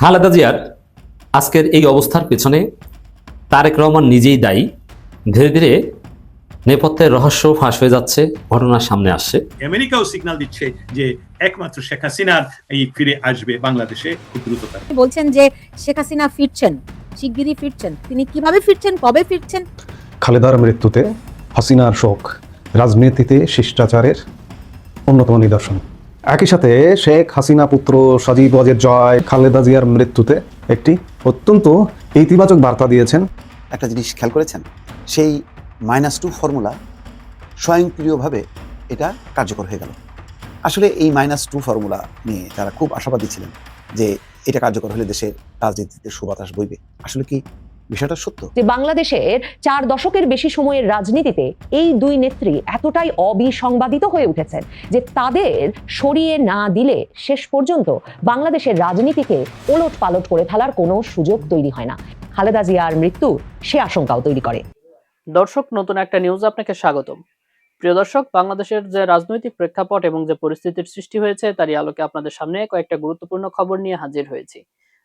খালেদা জিয়ার আজকের এই অবস্থার পেছনে তারেক রহমান নিজেই দায়ী। ধীরে ধীরে নেপথ্যের রহস্য ফাঁস হয়ে যাচ্ছে, ঘটনার সামনে আসছে। আমেরিকাও সিগন্যাল দিচ্ছে যে একমাত্র শেখ হাসিনার এই ফিরে আসবে বাংলাদেশে খুব দ্রুততা। বলছেন যে শেখ হাসিনা ফিরছেন, শিগগিরই ফিরছেন। তিনি কিভাবে ফিরছেন, কবে ফিরছেন? খালেদার মৃত্যুতে হাসিনার শোক রাজনীতিতে শিষ্টাচারের অন্যতম নিদর্শন। একই সাথে শেখ হাসিনা পুত্র সজীব ওয়াজেদ জয় খালেদা জিয়ার মৃত্যুতে একটি অত্যন্ত ইতিবাচক বার্তা দিয়েছেন। একটা জিনিস খেয়াল করেছেন, সেই -2 ফর্মুলা স্বয়ংক্রিয়ভাবে এটা কার্যকর হয়ে গেল। আসলে এই -2 ফর্মুলা নিয়ে যারা খুব আশাবাদী ছিলেন যে এটা কার্যকর হলে দেশের রাজনীতিতে সুবাতাস বইবে, আসলে কি বিষয়টা সত্য? যে বাংলাদেশের 4 দশকের বেশি সময়ের রাজনীতিতে এই দুই নেত্রী এতটাই অবিসংবাদিত হয়ে উঠেছেন যে তাদের সরিয়ে না দিলে শেষ পর্যন্ত বাংলাদেশের রাজনীতিকে ওলট পালট করে ফেলার কোনো সুযোগ তৈরি হয় না। খালেদা জিয়ার মৃত্যু সে আশঙ্কাও তৈরি করে। দর্শক, নতুন একটা নিউজ আপনাকে স্বাগতম। প্রিয় দর্শক, বাংলাদেশের যে রাজনৈতিক প্রেক্ষাপট এবং যে পরিস্থিতির সৃষ্টি হয়েছে তারই আলোকে আপনাদের সামনে কয়েকটা গুরুত্বপূর্ণ খবর নিয়ে হাজির হয়েছি,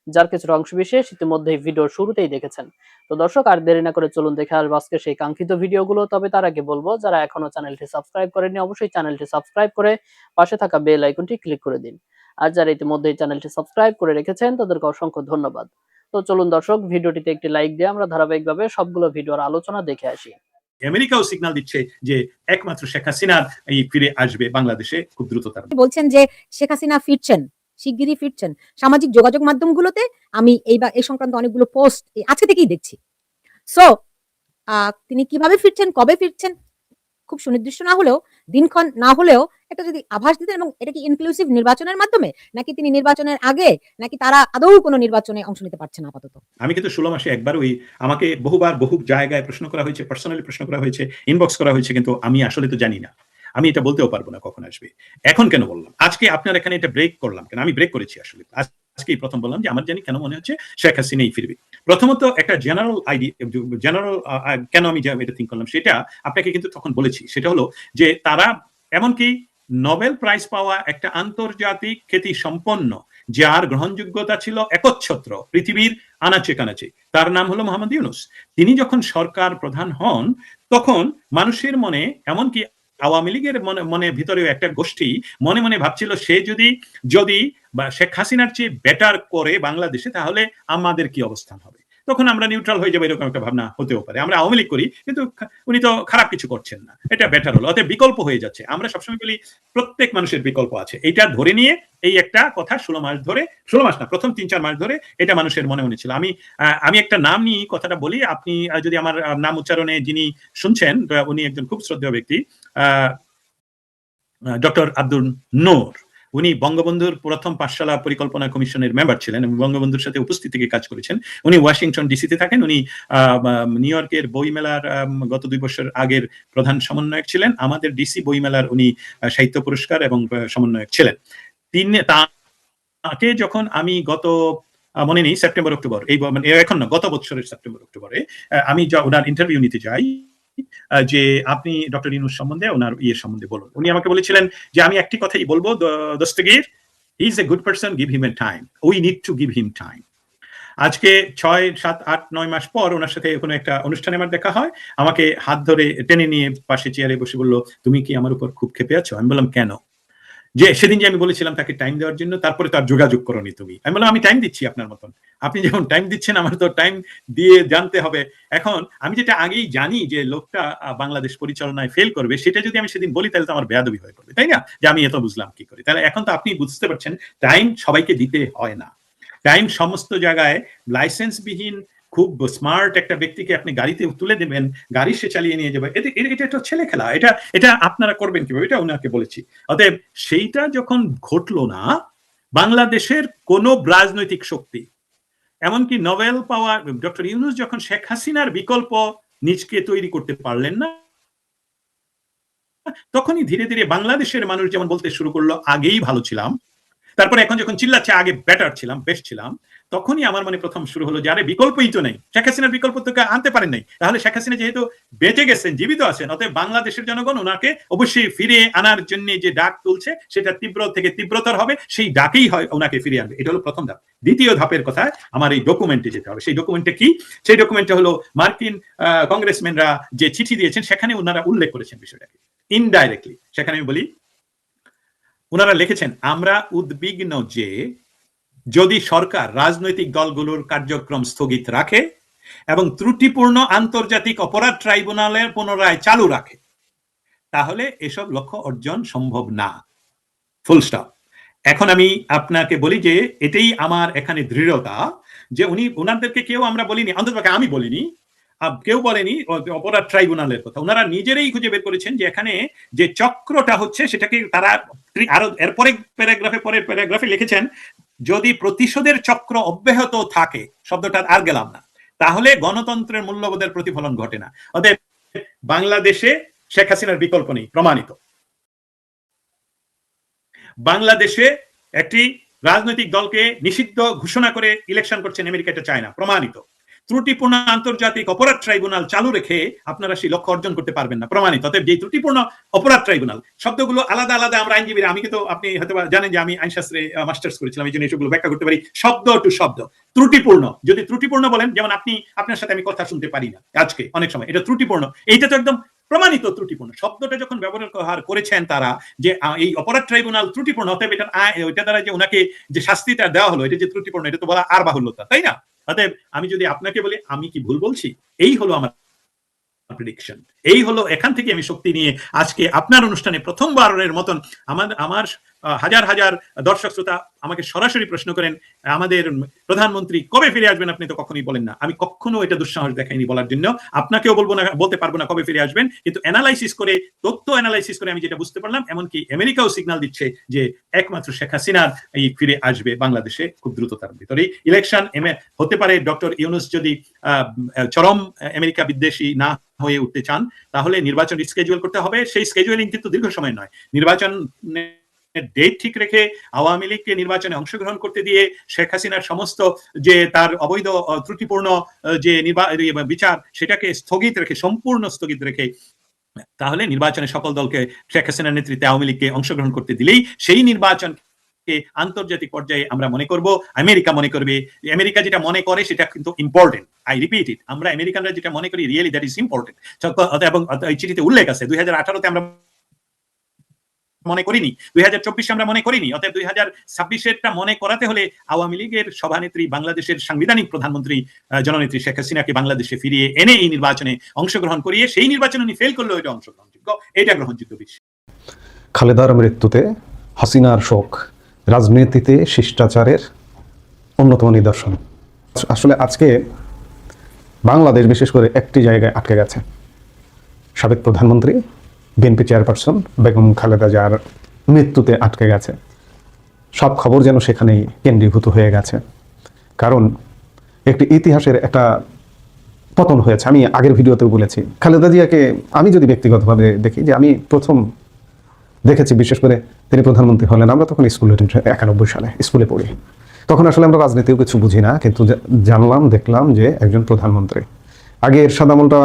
যার কিছুটা অংশবিশেষ ইতিমধ্যেই ভিডিওর শুরুতেই দেখেছেন। তো দর্শক, আর দেরি না করে চলুন দেখে আসবো আজকে সেই কাঙ্ক্ষিত ভিডিওগুলো। তবে তার আগে বলবো, যারা এখনো চ্যানেলটি সাবস্ক্রাইব করেননি অবশ্যই চ্যানেলটি সাবস্ক্রাইব করে পাশে থাকা বেল আইকনটি ক্লিক করে দিন। আর যারা ইতিমধ্যেই চ্যানেলটি সাবস্ক্রাইব করে রেখেছেন তাদেরকে অসংখ্য ধন্যবাদ। তো চলুন দর্শক, ভিডিওটিতে একটি লাইক দিয়ে আমরা ধারাবাহিকভাবে সবগুলো ভিডিওর আলোচনা দেখে আসি। আমেরিকাও সিগন্যাল দিচ্ছে যে একমাত্র শেখ হাসিনার এই ফিরে আসবে বাংলাদেশে খুব দ্রুততা। বলছেন যে শেখ হাসিনা ফিরছেন, শিগগিরই ফিরছেন। সামাজিক যোগাযোগ মাধ্যমগুলোতে আমি এই সংক্রান্ত অনেকগুলো পোস্ট আজকে থেকেই দেখছি। সো তিনি কিভাবে ফিরছেন, কবে ফিরছেন, খুব সুনির্দিষ্ট না হলেও, দিনক্ষণ না হলেও একটা যদি আভাস দিতেন। এবং এটা কি ইনক্লুসিভ নির্বাচনের মাধ্যমে, নাকি তিনি নির্বাচনের আগে, নাকি তারা আদৌ কোনো নির্বাচনে অংশ নিতে পারছে না আপাতত? আমি কিন্তু 16 মাসে একবার আমাকে বহুবার বহু জায়গায় প্রশ্ন করা হয়েছে, পার্সোনালি প্রশ্ন করা হয়েছে, ইনবক্স করা হয়েছে, কিন্তু আমি আসলে তো জানি না। আমি এটা বলতেও পারবো না কখন আসবে। এখন কেন বললাম, আজকে আপনার এখানে এটা ব্রেক করলাম কেন? আমি ব্রেক করেছি আসলে আজকেই প্রথম বললাম যে আমার জানি কেন মনে হচ্ছে শেখ হাসিনাই ফিরবে। প্রথমত একটা জেনারেল কেন আমি এটা থিঙ্ক করলাম সেটা আপনাকে কিন্তু তখন বলেছি। সেটা হলো যে তারা এমনকি নোবেল প্রাইজ পাওয়া একটা আন্তর্জাতিক খ্যাতি সম্পন্ন, যার গ্রহণযোগ্যতা ছিল একচ্ছত্র পৃথিবীর আনাচে কানাচে, তার নাম হলো মোহাম্মদ ইউনূস। তিনি যখন সরকার প্রধান হন তখন মানুষের মনে, এমনকি আওয়ামী লীগের মনে ভিতরেও একটা গোষ্ঠী মনে মনে ভাবছিল সে যদি বা শেখ হাসিনার চেয়ে বেটার করে বাংলাদেশে, তাহলে আমাদের কি অবস্থান হবে। তখন আমরা নিউট্রাল হয়ে যাবো, এরকম একটা ভাবনা হতেও পারে। আমরা আওয়ামী লীগ করি, কিন্তু উনি তো খারাপ কিছু করছেন না, এটা বেটার হলো, অতএব বিকল্প হয়ে যাচ্ছে। আমরা সবসময় বলি প্রত্যেক মানুষের বিকল্প আছে। এইটা ধরে নিয়ে এই একটা কথা 16 মাস ধরে, 16 মাস না, প্রথম 3-4 মাস ধরে এটা মানুষের মনে মনে ছিল। আমি একটা নাম নিয়ে কথাটা বলি, আপনি যদি আমার নাম উচ্চারণে যিনি শুনছেন, উনি একজন খুব শ্রদ্ধেয় ব্যক্তি, ডক্টর আব্দুল নূর। উনি বঙ্গবন্ধুর প্রথম পাঠশালা পরিকল্পনা কমিশনের মেম্বার ছিলেন এবং বঙ্গবন্ধুর সাথে উপস্থিত থেকে কাজ করেছেন। উনি ওয়াশিংটন ডিসিতে থাকেন। উনি নিউ ইয়র্কের বইমেলার গত 2 বছর আগের প্রধান সমন্বয়ক ছিলেন। আমাদের ডিসি বইমেলার উনি সাহিত্য পুরস্কার এবং সমন্বয়ক ছিলেন। তাকে যখন আমি গত মনে নেই সেপ্টেম্বর অক্টোবর, এখন না, গত বছরের সেপ্টেম্বর অক্টোবরে আমি ওনার ইন্টারভিউ নিতে যাই যে আপনি ডক্টর ইউনূস সম্বন্ধে, ওনার সম্বন্ধে বলুন। উনি আমাকে বলেছিলেন যে আমি একটি কথাই বলবো, Dastagir, he is a good person, give him a time, we need to give him time. আজকে 6, 7, 8, 9 মাস পর ওনার সাথে কোনো একটা অনুষ্ঠানে আমার দেখা হয়। আমাকে হাত ধরে টেনে নিয়ে পাশে চেয়ারে বসে বললো, তুমি কি আমার উপর খুব ক্ষেপে আছো? আমি বললাম, কেন? যে সেদিন যে আমি বলেছিলাম তাকে টাইম দেওয়ার জন্য, তারপরে তার যোগাযোগ করনি তুমি। আমি বললাম, আমি টাইম দিচ্ছি আপনার মতন, আপনি যখন টাইম দিচ্ছেন আমার তো টাইম দিয়ে জানতে হবে। এখন আমি যেটা আগেই জানি যে লোকটা বাংলাদেশ পরিচালনায় ফেল করবে, সেটা যদি আমি সেদিন বলি তাহলে তো আমার বেয়াদবি হয়ে পড়বে, তাই না? যে আমি এত বুঝলাম কি করে। তাহলে এখন তো আপনি বুঝতে পারছেন টাইম সবাইকে দিতে হয় না। টাইম সমস্ত জায়গায় লাইসেন্সবিহীন খুব স্মার্ট একটা ব্যক্তিকে আপনি গাড়িতে তুলে দেবেন, গাড়ি সে চালিয়ে নিয়ে যাবে, এটা একটা ছেলে খেলা। এটা আপনারা করবেন কিভাবে, এটা ওনাকে বলেছি। অতএব সেইটা যখন ঘটলো না, বাংলাদেশের কোন রাজনৈতিক শক্তি, এমনকি নোবেল পাওয়া ডক্টর ইউনূস যখন শেখ হাসিনার বিকল্প নিজকে তৈরি করতে পারলেন না, তখনই ধীরে ধীরে বাংলাদেশের মানুষ যেমন বলতে শুরু করলো, আগেই ভালো ছিলাম, তারপরে এখন যখন চিল্লাচ্ছে আগে বেটার ছিলাম, বেস্ট ছিলাম, তখনই আমার মনে প্রথম শুরু হলো যে আরে বিকল্পই তো নেই, শেখ হাসিনার বিকল্প তো আনতে পারেন নাই, তাহলে শেখ হাসিনা যেহেতু বেঁচে গেছেন, জীবিত আছেন, অতএব বাংলাদেশের জনগণ ওনাকে অবশ্যই ফিরে আনার জন্য যে ডাক তুলছে সেটা তীব্র থেকে তীব্রতর হবে, সেই ডাকেই হয় ওনাকে ফিরে আনবে। এটা হলো প্রথম ধাপ। দ্বিতীয় ধাপের কথা আমার এই ডকুমেন্টে যেতে হবে। সেই ডকুমেন্টে কি? সেই ডকুমেন্টে হলো মার্কিন কংগ্রেসম্যানরা যে চিঠি দিয়েছেন সেখানে ওনারা উল্লেখ করেছেন বিষয়টাকে ইনডাইরেক্টলি। সেখানে আমি বলি, ওনারা লিখেছেন, আমরা উদ্বিগ্ন যে যদি সরকার রাজনৈতিক দলগুলোর কার্যক্রম স্থগিত রাখে এবং ত্রুটিপূর্ণ আন্তর্জাতিক অপরাধ ট্রাইব্যুনালের পুনরায় চালু রাখে, তাহলে এসব লক্ষ্য অর্জন সম্ভব না। Full stop. এখন আমি আপনাকে বলি যে এটাই আমার এখানে দৃঢ়তা, যে ওনাদেরকে কেউ আমরা বলিনি, অন্তত আমি বলিনি, কেউ বলেনি অপরাধ ট্রাইব্যুনালের কথা। ওনারা নিজেরাই খুঁজে বের করেছেন যে এখানে যে চক্রটা হচ্ছে সেটাকে তারা আরো এরপরে পরের প্যারাগ্রাফে লিখেছেন, যদি প্রতিশোধের চক্র অব্যাহত থাকে, শব্দটা আর গেলাম না, তাহলে গণতন্ত্রের মূল্যবোধের প্রতিফলন ঘটে না। অতএব বাংলাদেশে শেখ হাসিনার বিকল্প নেই, প্রমাণিত। বাংলাদেশে একটি রাজনৈতিক দলকে নিষিদ্ধ ঘোষণা করে ইলেকশন করছেন আমেরিকা, এটা চায় না, প্রমাণিত। ত্রুটিপূর্ণ আন্তর্জাতিক অপরাধ ট্রাইব্যুনাল চালু রেখে আপনারা সেই লক্ষ্য অর্জন করতে পারবেন না, প্রমাণিত। অতএব যে ত্রুটিপূর্ণ অপরাধ ট্রাইব্যুনাল শব্দগুলো আলাদা আলাদা, আমরা আইনজীবীরা, আমি কিন্তু আপনি হয়তো জানেন যে আমি আইনশাস্ত্রে মাস্টার্স করেছিলাম, এই জন্য এসবগুলো ব্যাখ্যা করতে পারি শব্দ টু শব্দ। ত্রুটিপূর্ণ, যদি ত্রুটিপূর্ণ বলেন, যেমন আপনার সাথে আমি কথা শুনতে পারি না আজকে অনেক সময়, এটা ত্রুটিপূর্ণ। এইটা তো একদম প্রমাণিত ত্রুটিপূর্ণ। শব্দটা যখন ব্যবহার করেছেন তারা যে এই অপরাধ ট্রাইব্যুনাল ত্রুটিপূর্ণ, অতএব এটা ওইটা দ্বারা যে ওনাকে যে শাস্তিটা দেওয়া হলো এটা যে ত্রুটিপূর্ণ, এটা তো বলা আর বাহুল্যতা, তাই না? অতএব আমি যদি আপনাকে বলি আমি কি ভুল বলছি, এই হলো আমার প্রেডিকশন। এই হলো, এখান থেকে আমি শক্তি নিয়ে আজকে আপনার অনুষ্ঠানে প্রথমবারের মতন আমার হাজার হাজার দর্শক শ্রোতা আমাকে সরাসরি প্রশ্ন করেন, আমাদের প্রধানমন্ত্রী কবে ফিরে আসবেন, আপনি তো কখনোই বলেন না। আমি কখনো এটা দুঃসাহস দেখাইনি বলার জন্য, আপনাকেও বলবো না, বলতে পারবো না কবে ফিরে আসবেন, কিন্তু অ্যানালাইসিস করে, তথ্য অ্যানালাইসিস করে আমি যেটা বুঝতে পারলাম, এমনকি আমেরিকাও সিগন্যাল দিচ্ছে যে একমাত্র শেখ হাসিনার এই ফিরে আসবে বাংলাদেশে খুব দ্রুততার ভিতরেই। ইলেকশন হতে পারে, ডক্টর ইউনূস যদি চরম আমেরিকা বিদ্বেষী না হয়ে উঠতে চান, তাহলে নির্বাচন রিস্কেজুয়াল করতে হবে। সেই স্কেজুয়ালিং কিন্তু দীর্ঘ সময় নয়, নির্বাচন ডেট ঠিক রেখে আওয়ামী লীগকে নির্বাচনে অংশগ্রহণ করতে দিয়ে শেখ হাসিনার সমস্ত যে তার অবৈধ ত্রুটিপূর্ণ যে বিচার সেটাকে স্থগিত রেখে, সম্পূর্ণ স্থগিত রেখে, তাহলে নির্বাচনে সকল দলকে শেখ হাসিনার নেতৃত্বে আওয়ামী লীগকে অংশগ্রহণ করতে দিলেই সেই নির্বাচন আন্তর্জাতিক পর্যায়ে আমরা মনে করব, আমেরিকা মনে করবে। আমেরিকা যেটা মনে করে সেটা কিন্তু ইম্পর্টেন্ট, আই রিপিট ইট, আমরা আমেরিকানরা যেটা মনে করি রিয়েলি দ্যাট ইজ ইম্পর্টেন্ট। এবং এই চিঠিতে উল্লেখ আছে 2018-তে আমরা মনে করিনি, 2024-এ আমরা মনে করিনি, অতএব 2026-এরটা মনে করাতে হলে আওয়ামী লীগের সভানেত্রী, বাংলাদেশের সাংবিধানিক প্রধানমন্ত্রী জননেত্রী শেখ হাসিনাকে বাংলাদেশে ফিরিয়ে এনে এই নির্বাচনে অংশগ্রহণ করিয়ে, সেই নির্বাচনে উনি ফেল করলেও এটা অংশগ্রহণযোগ্য, এটা গ্রহণযোগ্য বিষয়। খালেদার মৃত্যুতে হাসিনার শোক রাজনীতিতে শিষ্টাচারের অন্যতম নিদর্শন। আসলে আজকে বাংলাদেশ বিশেষ করে একটি জায়গায় আটকে গেছে, সাবেক প্রধানমন্ত্রী বিএনপি চেয়ারপারসন বেগম খালেদা জিয়ার মৃত্যুতে আটকে গেছে। সব খবর যেন সেখানেই কেন্দ্রীভূত হয়ে গেছে, কারণ একটি ইতিহাসের একটা পতন হয়েছে। আমি আগের ভিডিওতেও বলেছি, খালেদা জিয়াকে আমি যদি ব্যক্তিগতভাবে দেখি, যে আমি প্রথম দেখেছি, বিশেষ করে তিনি প্রধানমন্ত্রী হলেন, আমরা তখন স্কুলে 91 সালে স্কুলে পড়ি, তখন আসলে আমরা রাজনীতিও কিছু বুঝি না, কিন্তু জানলাম, দেখলাম যে একজন প্রধানমন্ত্রী। আগে এরশাদ আমলটা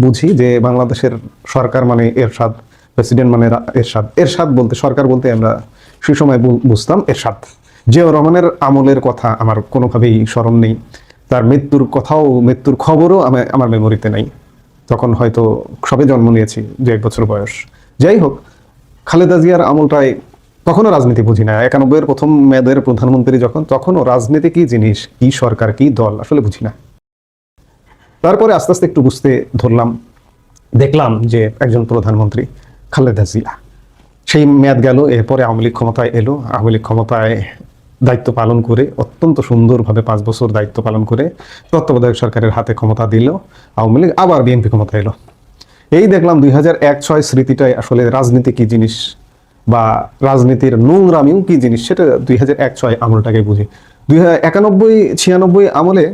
বুঝি যে বাংলাদেশের সরকার মানে এরশাদ, প্রেসিডেন্ট মানে এরশাদ, এরশাদ বলতে, সরকার বলতে আমরা সেই সময় বুঝতাম এরশাদ। জিয়াউর রহমানের আমলের কথা আমার কোনোভাবেই স্মরণ নেই, তার মৃত্যুর কথাও, মৃত্যুর খবরও আমার মেমোরিতে নেই, তখন হয়তো সবে জন্ম নিয়েছি, 1 বছর বয়স। যাই হোক, খালেদা জিয়ার আমলটাই তখনও রাজনীতি বুঝি না, 91-এর প্রথম মেয়াদের প্রধানমন্ত্রী যখন, তখনও রাজনীতি কি জিনিস, কি সরকার, কি দল, আসলে বুঝি না। তারপরে আস্তে আস্তে একটু বুঝতে ধরলাম, দেখলাম যে একজন প্রধানমন্ত্রী খালেদা জিয়া, সেই মেয়াদ গেল, এরপরে আওয়ামী লীগ ক্ষমতায় এলো, আওয়ামী লীগ ক্ষমতায় দায়িত্ব পালন করে অত্যন্ত সুন্দরভাবে 5 বছর দায়িত্ব পালন করে তত্ত্বাবধায়ক সরকারের হাতে ক্ষমতা দিল আওয়ামী লীগ, আবার বিএনপি ক্ষমতা এলো। এই দেখলাম 2001-06 স্মৃতিটাই আসলে রাজনীতি কি জিনিস বা রাজনীতির নোংরামিও কি জিনিস, সেটা 2001-06 আমলটাকে বুঝি। 1991-96 আমলে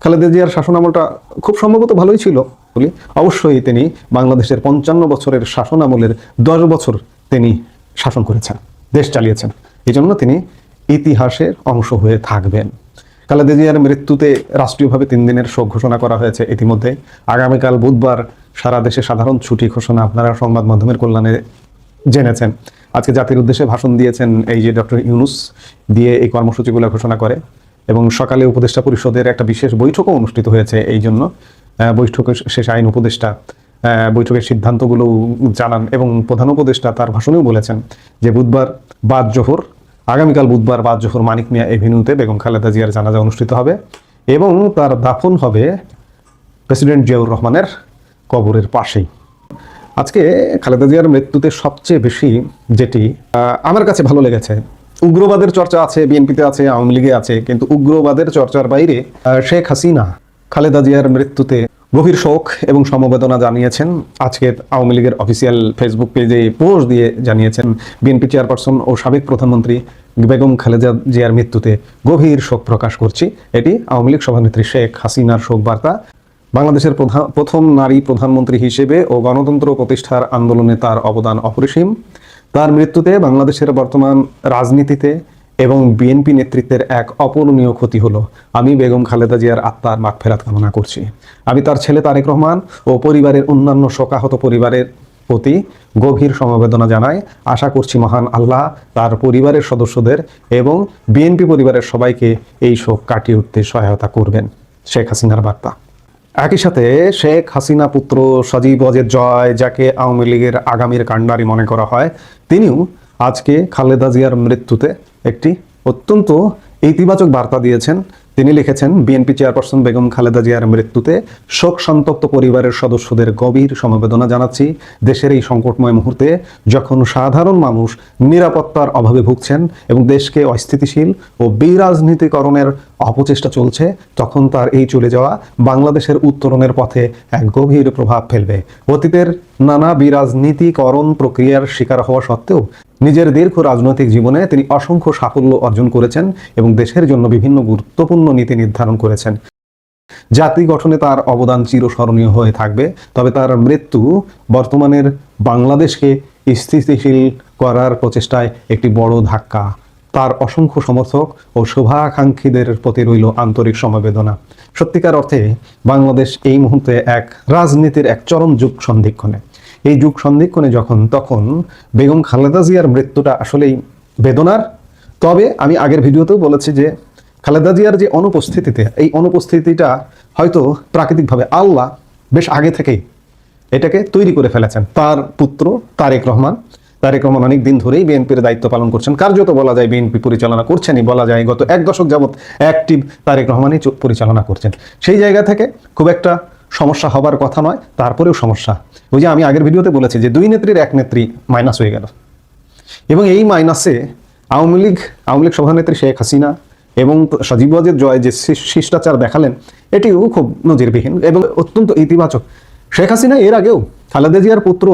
খালেদা জিয়ার শাসন আমলটা খুব সম্ভবত ভালোই ছিল বলি। অবশ্যই তিনি বাংলাদেশের 55 বছরের শাসন আমলের 10 বছর তিনি শাসন করেছেন, দেশ চালিয়েছেন, এই জন্য তিনি ইতিহাসের অংশ হয়ে থাকবেন। খালেদা জিয়ার মৃত্যুতে রাষ্ট্রীয়ভাবে 3 দিনের শোক ঘোষণা করা হয়েছে ইতিমধ্যে। আগামীকাল বুধবার সারা দেশে সাধারণ ছুটি ঘোষণা আপনারা সংবাদ মাধ্যমের কল্যাণে জেনেছেন। আজকে জাতির উদ্দেশ্যে ভাষণ দিয়েছেন এই যে ডক্টর ইউনূস, দিয়ে এই কর্মসূচিগুলো ঘোষণা করে এবং সকালে উপদেষ্টা পরিষদের একটা বিশেষ বৈঠকও অনুষ্ঠিত হয়েছে। এই জন্য বৈঠকের শেষ আইন উপদেষ্টা বৈঠকের সিদ্ধান্তগুলো জানান এবং প্রধান উপদেষ্টা তার ভাষণেও বলেছেন যে আগামীকাল বুধবার বাদ জোহর মানিক মিয়া এভিনিউতে বেগম খালেদা জিয়ার জানাজা অনুষ্ঠিত হবে এবং তার দাফন হবে প্রেসিডেন্ট জিয়াউর রহমানের কবরের পাশেই। আজকে খালেদা জিয়ার মৃত্যুতে সবচেয়ে বেশি যেটি আমার কাছে ভালো লেগেছে, উগ্রবাদের চর্চা আছে, বিএনপিতে আছে, আওয়ামী লীগে আছে, কিন্তু উগ্রবাদের চর্চার বাইরে শেখ হাসিনা খালেদা জিয়ার মৃত্যুতে গভীর শোক এবং সমবেদনা জানিয়েছেন। আজকে আওয়ামী লীগের অফিসিয়াল ফেসবুক পেজে পোস্ট দিয়ে জানিয়েছেন, বিএনপি চেয়ারপারসন ও সাবেক প্রধানমন্ত্রী বেগম খালেদা জিয়ার মৃত্যুতে গভীর শোক প্রকাশ করছি। এটি আওয়ামী লীগ সভানেত্রী শেখ হাসিনার শোক বার্তা। বাংলাদেশের প্রথম নারী প্রধানমন্ত্রী হিসেবে ও গণতন্ত্র প্রতিষ্ঠার আন্দোলনে তার অবদান অপরিসীম। তার মৃত্যুতে বাংলাদেশের বর্তমান রাজনীতিতে এবং বিএনপি নেতৃত্বের এক অপূরণীয় ক্ষতি হলো। আমি বেগম খালেদা জিয়ার আত্মার মাগফিরাত কামনা করছি। আমি তার ছেলে তারেক রহমান ও পরিবারের অন্যান্য শোকাহত পরিবারের প্রতি গভীর সমবেদনা জানাই। আশা করছি মহান আল্লাহ তার পরিবারের সদস্যদের এবং বিএনপি পরিবারের সবাইকে এই শোক কাটিয়ে উঠতে সহায়তা করবেন। শেখ হাসিনার বার্তা। একই সাথে শেখ হাসিনা পুত্র সজীব ওয়াজেদ জয়, যাকে আওয়ামী লীগের আগামীর কাণ্ডারি মনে করা হয়, তিনিও আজকে খালেদা জিয়ার মৃত্যুতে একটি অত্যন্ত ইতিবাচক বার্তা দিয়েছেন। তিনি লিখেছেন, বিএনপি চেয়ারপারসন বেগম খালেদা জিয়ার মৃত্যুতে শোক সন্তপ্ত পরিবারের সদস্যদের গভীর সমবেদনা জানাচ্ছি। দেশের এই সংকটময় মুহূর্তে যখন সাধারণ মানুষ নিরাপত্তার অভাবে ভুগছেন এবং দেশকে অস্থিতিশীল ও বিরাজনীতিকরণের অপচেষ্টা চলছে, তখন তার এই চলে যাওয়া বাংলাদেশের উত্তরণের পথে এক গভীর প্রভাব ফেলবে। অতীতের নানা বিরাজনীতিকরণ প্রক্রিয়ার শিকার হওয়া সত্ত্বেও নিজের দীর্ঘ রাজনৈতিক জীবনে তিনি অসংখ্য সাফল্য অর্জন করেছেন এবং দেশের জন্য বিভিন্ন গুরুত্বপূর্ণ নীতি নির্ধারণ করেছেন। জাতি গঠনে তার অবদান চিরস্মরণীয় হয়ে থাকবে। তবে তার মৃত্যু বর্তমানের বাংলাদেশকে স্থিতিশীল করার প্রচেষ্টায় একটি বড় ধাক্কা। তার অসংখ্য সমর্থক ও শুভাকাঙ্ক্ষীদের প্রতি রইল আন্তরিক সমবেদনা। সত্যিকার অর্থে বাংলাদেশ এই মুহূর্তে এক রাজনীতির এক চরম যুগ সন্ধিক্ষণে। এই যুগ সন্ধিক্ষণে তখন বেগম খালেদা জিয়ার মৃত্যুটা আসলেই বেদনার। তবে আমি আগের ভিডিওতেও বলেছি যে খালেদা জিয়ার যে অনুপস্থিতিতে, এই অনুপস্থিতিটা হয়তো প্রাকৃতিকভাবে আল্লাহ বেশ আগে থেকেই এটাকে তৈরি করে ফেলেছেন। তার পুত্র তারেক রহমান অনেক দিন ধরেই বিএনপির দায়িত্ব পালন করছেন। কার্যত বলা যায় বিএনপি পরিচালনা করছেনই, বলা যায় গত 1 দশক যাবৎ অ্যাক্টিভ তারেক রহমানই পরিচালনা করছেন। সেই জায়গা থেকে খুব একটা সমস্যা হবার কথা নয়, তারপরেও সমস্যা। ওই যে আমি আগের ভিডিওতে বলেছি যে 2 নেত্রীর 1 নেত্রী মাইনাস হয়ে গেল এবং এই মাইনাসে আওয়ামী লীগ সভানেত্রী শেখ হাসিনা এবং সজীব ওয়াজেদ জয় যে শিষ্টাচার দেখালেন, এটিও খুব নজিরবিহীন এবং অত্যন্ত ইতিবাচক। শেখ হাসিনা এর আগেও খালেদা জিয়ার পুত্র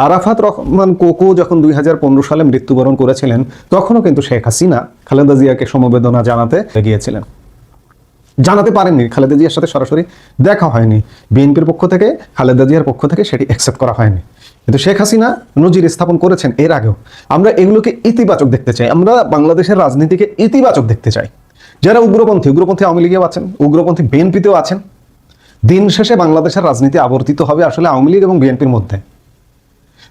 আরাফাত রহমান কোকো যখন 2015 সালে মৃত্যুবরণ করেছিলেন, তখনও কিন্তু শেখ হাসিনা খালেদা জিয়াকে সমবেদনা জানাতে গিয়েছিলেন। জানাতে পারেননি, খালেদা জিয়ার সাথে সরাসরি দেখা হয়নি। বিএনপির পক্ষ থেকে, খালেদা জিয়ার পক্ষ থেকে সেটি অ্যাকসেপ্ট করা হয়নি। কিন্তু শেখ হাসিনা নজির স্থাপন করেছেন এর আগেও। আমরা এগুলোকে ইতিবাচক দেখতে চাই, আমরা বাংলাদেশের রাজনীতিকে ইতিবাচক দেখতে চাই। যারা উগ্রপন্থী আওয়ামী লীগেও আছেন, উগ্রপন্থী বিএনপিতেও আছেন। দিন শেষে বাংলাদেশের রাজনীতি আবর্তিত হবে আসলে আওয়ামী লীগ এবং বিএনপির মধ্যে।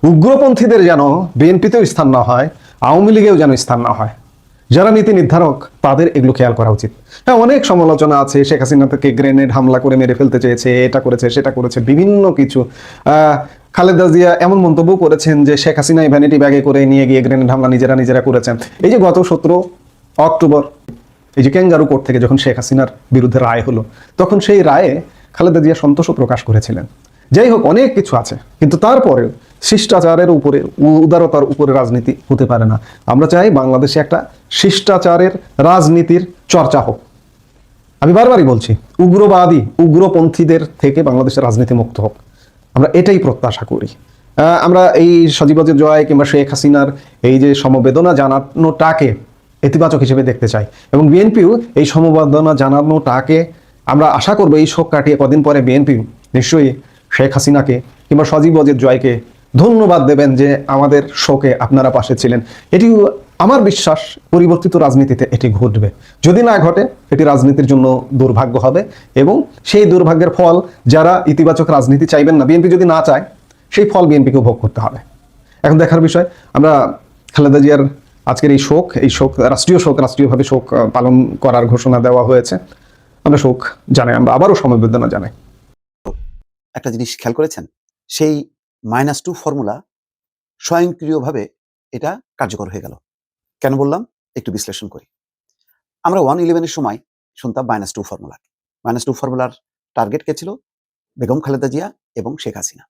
উগ্রপন্থীদের যেন বিএনপিতেও স্থান না হয়, আওয়ামী লীগেও যেন স্থান না হয়। যারা নীতি নির্ধারক তাদের এগুলো খেয়াল করা উচিত। হ্যাঁ, অনেক সমালোচনা আছে, শেখ হাসিনা থেকে গ্রেনেড হামলা করে মেরে ফেলতে চেয়েছে, এটা করেছে সেটা করেছে, বিভিন্ন কিছু। খালেদা জিয়া এমন মন্তব্য করেছেন যে শেখ হাসিনা এই ভ্যানিটি ব্যাগে করে নিয়ে গিয়ে গ্রেনেড হামলা নিজেরা করেছেন। এই যে গত 17 অক্টোবর এই যে ক্যাঙ্গারু কোর্ট থেকে যখন শেখ হাসিনার বিরুদ্ধে রায় হলো, তখন সেই রায়ে খালেদা জিয়া সন্তোষ প্রকাশ করেছিলেন। যাই হোক, অনেক কিছু আছে, কিন্তু তারপরে শিষ্টাচারের উপরে, উদারতার উপরে রাজনীতি হতে পারে না। আমরা চাই বাংলাদেশে একটা শিষ্টাচারের রাজনীতির চর্চা হোক। আমি বারবারই বলছি, উগ্রপন্থীদের থেকে বাংলাদেশের রাজনীতি মুক্ত হোক, আমরা এটাই প্রত্যাশা করি। আমরা এই সজীব ওয়াজেদ জয় কিংবা শেখ হাসিনার এই যে সমবেদনা জানানোটাকে ইতিবাচক হিসেবে দেখতে চাই এবং বিএনপিও এই সমবেদনা জানানোটাকে আমরা আশা করবো এই শোক কাটিয়ে কদিন পরে বিএনপি নিশ্চয়ই শেখ হাসিনাকে কিংবা সজীব ওয়াজেদ জয়কে ধন্যবাদ দেবেন যে আমাদের শোকে আপনারা পাশে ছিলেন। এটিও আমার বিশ্বাস পরিবর্তিত রাজনীতিতে এটি ঘটবে। যদি না ঘটে এটি রাজনীতির জন্য দুর্ভাগ্য হবে, এবং সেই দুর্ভাগ্যের ফল যারা ইতিবাচক রাজনীতি চাইবেন না, বিএনপি যদি না চায়, সেই ফল বিএনপিকে ভোগ করতে হবে। এখন দেখার বিষয়, আমরা খালেদা জিয়ার আজকের এই শোক রাষ্ট্রীয়ভাবে শোক পালন করার ঘোষণা দেওয়া হয়েছে। আমরা শোক জানাই, আমরা আবারও সমবেদনা জানাই। একটা জিনিস খেয়াল করেছেন, সেই -2 ফর্মুলা স্বয়ংক্রিয়ভাবে এটা কার্যকর হয়ে গেল। কেন বললাম একটু বিশ্লেষণ করি। আমরা 111-এর সময় শুনতাম -2 ফর্মুলা। -2 ফর্মুলার টার্গেট কে ছিল? বেগম খালেদা জিয়া এবং শেখ হাসিনা।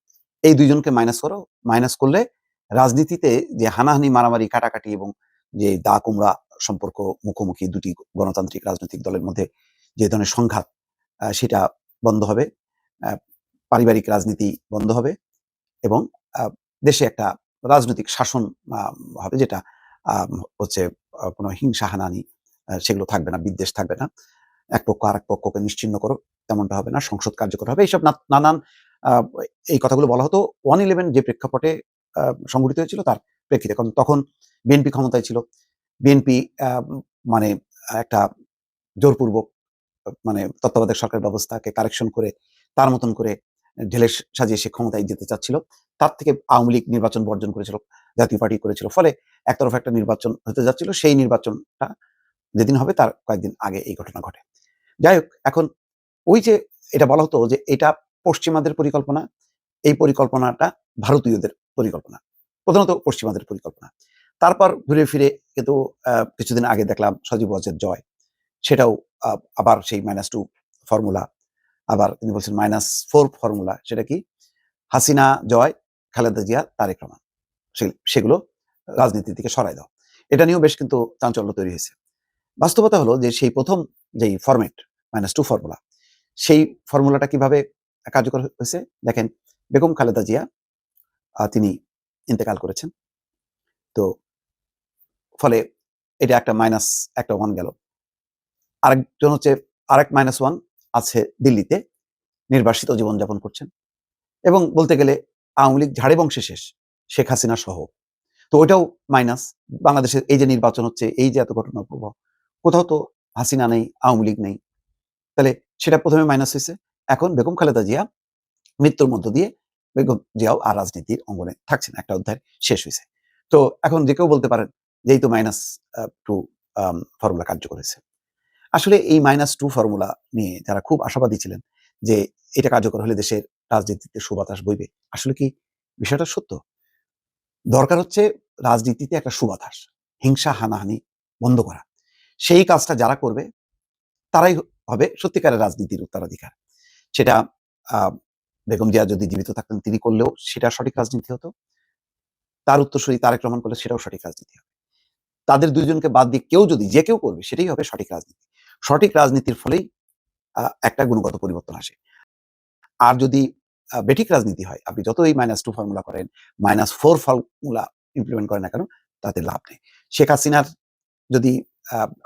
এই দুইজনকে মাইনাস করলে রাজনীতিতে যে হানাহানি, মারামারি, কাটাকাটি এবং যে দা কুমড়া সম্পর্ক, মুখোমুখি দুটি গণতান্ত্রিক রাজনৈতিক দলের মধ্যে যে ধরনের সংঘাত, সেটা বন্ধ হবে, পারিবারিক রাজনীতি বন্ধ হবে, এবং দেশে একটা রাজনৈতিক শাসন হবে, যেটা হচ্ছে কোনো হিংসা হানাহানি সেগুলো থাকবে না, বিদ্বেষ থাকবে না, এক পক্ষ আরেক পক্ষকে নিশ্চিহ্ন করো তেমনটা হবে না, সংসদ কার্যকর হবে, এইসব নানান এই কথাগুলো বলা হতো 111 যে প্রেক্ষাপটে সংঘটিত হয়েছিল তার প্রেক্ষিতে। কারণ তখন বিএনপি ক্ষমতায় ছিল। বিএনপি মানে একটা জোরপূর্বক মানে তত্ত্বাবধায়ক সরকার ব্যবস্থাকে কারেকশন করে তার মতন করে ঢেলে সাজিয়ে সে ক্ষমতায় যেতে চাচ্ছিল। তার থেকে আওয়ামী লীগ নির্বাচন বর্জন করেছিল, জাতীয় পার্টি করেছিল, ফলে একতরফা একটা নির্বাচন হতে যাচ্ছিল। সেই নির্বাচনটা যেদিন হবে তার কয়েকদিন আগে এই ঘটনা ঘটে। যাই হোক, এখন ওই যে এটা বলা হতো যে এটা পশ্চিমাদের পরিকল্পনা, এই পরিকল্পনাটা ভারতীয়দের পরিকল্পনা, প্রধানত পশ্চিমাদের পরিকল্পনা। তারপর ঘুরে ফিরে কিন্তু কিছুদিন আগে দেখলাম সজীব ওয়াজেদ জয়, সেটাও আবার সেই -2 ফর্মুলা, আবার তিনি বলছেন -4 ফর্মুলা। সেটা কি? হাসিনা জয়, খালেদা জিয়া, তারেক রহমান, সেগুলো রাজনীতি থেকে সরাই দাও। এটা নিয়েও বেশ কিন্তু চাঞ্চল্য তৈরি হয়েছে। বাস্তবতা হলো যে সেই প্রথম যেই ফরম্যাট -2 ফর্মুলা, সেই ফর্মুলাটা কিভাবে কার্যকর হয়েছে দেখেন। বেগম খালেদা জিয়া তিনি ইন্তেকাল করেছেন, তো ফলে এটা একটা -1 গেল। আরেকজন হচ্ছে আরেক -1 আছে দিল্লিতে, নির্বাসিত জীবনযাপন করছেন, এবং বলতে গেলে আওয়ামী লীগ ঝাড়ে বংশে শেষ, শেখ হাসিনা সহ। তো ওইটাও মাইনাস। বাংলাদেশের এই যে নির্বাচন হচ্ছে, এই যে এত ঘটনার প্রভাব, কোথাও তো হাসিনা নেই, আওয়ামী লীগ নেই, তাহলে সেটা প্রথমে মাইনাস হয়েছে। এখন বেগম খালেদা জিয়া মৃত্যুর মধ্য দিয়ে বেগম জিয়াও আর রাজনীতির অঙ্গনে থাকছেন, একটা অধ্যায় শেষ হয়েছে। তো এখন যে কেউ বলতে পারেন যে এই তো -2 ফর্মুলা কার্যকর হয়েছে। আসলে এই -2 ফর্মুলা নিয়ে যারা খুব আশাবাদী ছিলেন যে এটা কার্যকর হলে দেশের রাজনীতিতে সুবাতাস বইবে, আসলে কি বিষয়টা সত্য? দরকার হচ্ছে রাজনীতিতে একটা সুবাতাস, হিংসা হানাহানি বন্ধ করা। সেই কাজটা যারা করবে তারাই হবে সত্যিকারের রাজনীতির উত্তরাধিকার। সেটা বেগম জিয়া যদি জীবিত থাকতেন তিনি করলেও সেটা সঠিক রাজনীতি হতো, তার উত্তরসূরি তারেক রহমান করলে সেটাও সঠিক রাজনীতি হবে। তাদের দুইজনকে বাদ দিয়ে কেউ যদি যে কেউ করবে সেটাই হবে সঠিক রাজনীতি। সঠিক রাজনীতির ফলেই একটা গুণগত পরিবর্তন আসে। আর যদি বেঠিক রাজনীতি হয়, আপনি যতই -2 ফর্মুলা করেন, -4 ফর্মুলা ইমপ্লিমেন্ট করেন না কেন, তাতে লাভ নেই। শেখ হাসিনার যদি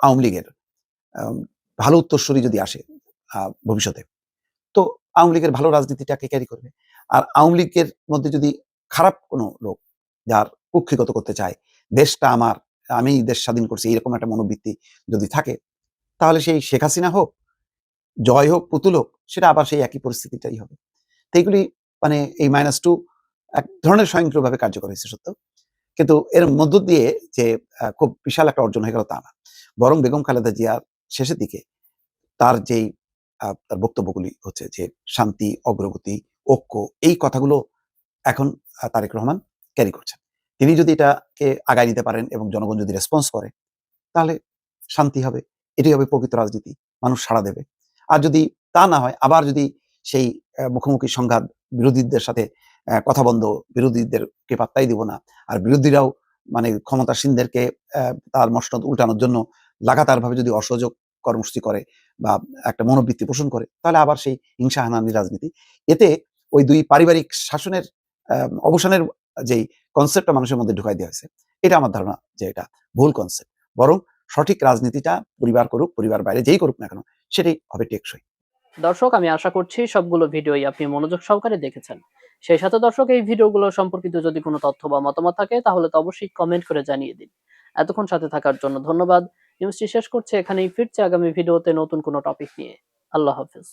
আওয়ামী লীগের ভালো উত্তরসূরি যদি আসে ভবিষ্যতে, তো আওয়ামী লীগের ভালো রাজনীতিটাকে ক্যারি করবে। আর আওয়ামী লীগের মধ্যে যদি খারাপ কোনো লোক যার কুক্ষিগত করতে চায়, দেশটা আমার, আমি দেশ স্বাধীন করছি, এরকম একটা মনোবৃত্তি যদি থাকে, তাহলে সেই শেখ হাসিনা হোক, জয় হোক, পুতুল হোক, সেটা আবার সেই একই পরিস্থিতিটাই হবে। তো এইগুলি মানে এই -2 এক ধরনের স্বয়ংক্রিয়ভাবে কার্যকর হয়েছে সত্য, কিন্তু এর মধ্য দিয়ে যে খুব বিশাল একটা অর্জন হয়ে গেল তা না। বরং বেগম খালেদা জিয়া শেষের দিকে তার যেই তার বক্তব্যগুলি হচ্ছে যে শান্তি, অগ্রগতি, ঐক্য, এই কথাগুলো এখন তারেক রহমান ক্যারি করছেন। তিনি যদি এটাকে আগায় নিতে পারেন এবং জনগণ যদি রেসপন্স করে, তাহলে শান্তি হবে, এটাই হবে প্রকৃত রাজনীতি, মানুষ সাড়া দেবে। আর যদি তা না হয়, আবার যদি সেই মুখোমুখি সংঘাত, বিরোধীদের সাথে কথা বন্ধ, বিরোধীদেরকে পাত্তাই দিব না, আর বিরোধীরাও মানে ক্ষমতাসীনদেরকে তার মসনদ উল্টানোর জন্য লাগাতারভাবে যদি অসহযোগ কর্মসূচি করে বা একটা মনোবৃত্তি পোষণ করে, তাহলে আবার সেই হিংসা হানাহানির রাজনীতি। এতে ওই দুই পারিবারিক শাসনের অবসানের যেই কনসেপ্টটা মানুষের মধ্যে ঢুকাই দেওয়া হয়েছে, এটা আমার ধারণা যে এটা ভুল কনসেপ্ট। বরং সঠিক রাজনীতিটা পরিবার করুক, পরিবার বাইরে যেই করুক না কেন, সেটাই হবে টেকসই। দর্শক, আমি আশা করছি সবগুলো ভিডিওই আপনি মনোযোগ সহকারে দেখেছেন। সেই সাথে দর্শক, এই ভিডিওগুলো সম্পর্কিত যদি কোনো তথ্য বা মতামত থাকে তাহলে তো অবশ্যই কমেন্ট করে জানিয়ে দিন। এতক্ষণ সাথে থাকার জন্য ধন্যবাদ। নিউজটি শেষ করছে এখানেই, ফিরছে আগামী ভিডিওতে নতুন কোনো টপিক নিয়ে। আল্লাহ হাফেজ।